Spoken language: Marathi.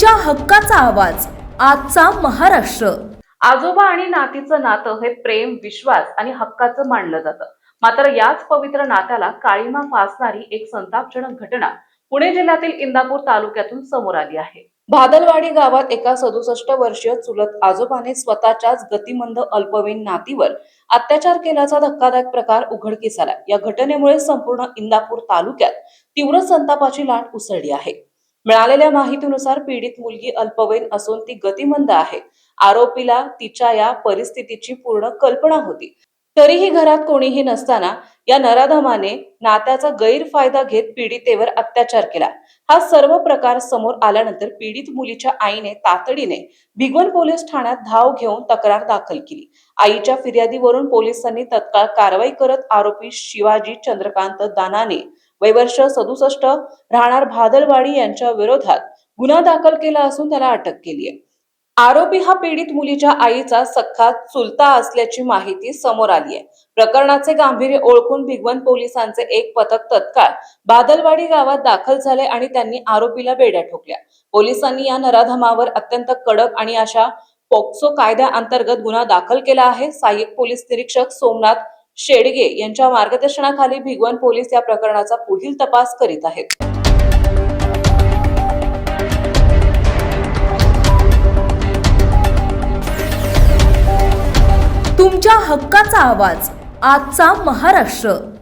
तुमच्या हक्काचा आवाज आजचा महाराष्ट्र। आजोबा आणि नातीचं नातं हे प्रेम, विश्वास आणि हक्काचं मानलं जातं। मात्र याच पवित्र नात्याला काळीमा फासणारी एक संतापजनक घटना पुणे जिल्ह्यातील इंदापूर तालुक्यातून समोर आली आहे। भादलवाडी गावात एका 67 वर्षीय चुलत आजोबाने स्वतःच्याच गतिमंद अल्पवयीन नातीवर अत्याचार केल्याचा धक्कादायक प्रकार उघडकीस आला। या घटनेमुळे संपूर्ण इंदापूर तालुक्यात तीव्र संतापाची लाट उसळली आहे। मिळालेल्या माहितीनुसार पीडित मुलगी अल्पवयीन असून ती गतिमंद आहे। आरोपीला तिच्या या परिस्थितीची पूर्ण कल्पना होती। तरीही घरात कोणीही नसताना या नराधमाने नात्याचा गैरफायदा घेत पीडितेवर अत्याचार केला। हा सर्व प्रकार समोर आल्यानंतर पीडित मुलीच्या आईने तातडीने भिगवण पोलीस ठाण्यात धाव घेऊन तक्रार दाखल केली। आईच्या फिर्यादीवरून पोलिसांनी तत्काळ कारवाई करत आरोपी शिवाजी चंद्रकांत दानाने वय वर्ष 67 राहणार भादलवाडी यांच्या विरोधात गुन्हा दाखल केला असून त्याला अटक केली आहे। आरोपी हा पीडित मुलीच्या आईचा सख्खा चुलता असल्याची माहिती समोर आली आहे। प्रकरणाचे गांभीर्य ओळखून भिगवण पोलिसांचे एक पथक तत्काळ बादलवाडी गावात दाखल झाले आणि त्यांनी आरोपीला बेड्या ठोकल्या। पोलिसांनी या नराधमावर अत्यंत कडक आणि अशा पोक्सो कायद्याअंतर्गत गुन्हा दाखल केला आहे। सहाय्यक पोलीस निरीक्षक सोमनाथ शेडगे यांच्या मार्गदर्शनाखाली भिगवण पोलीस या प्रकरणाचा पुढील तपास करीत आहेत। तुमच्या हक्काचा आवाज आजचा महाराष्ट्र।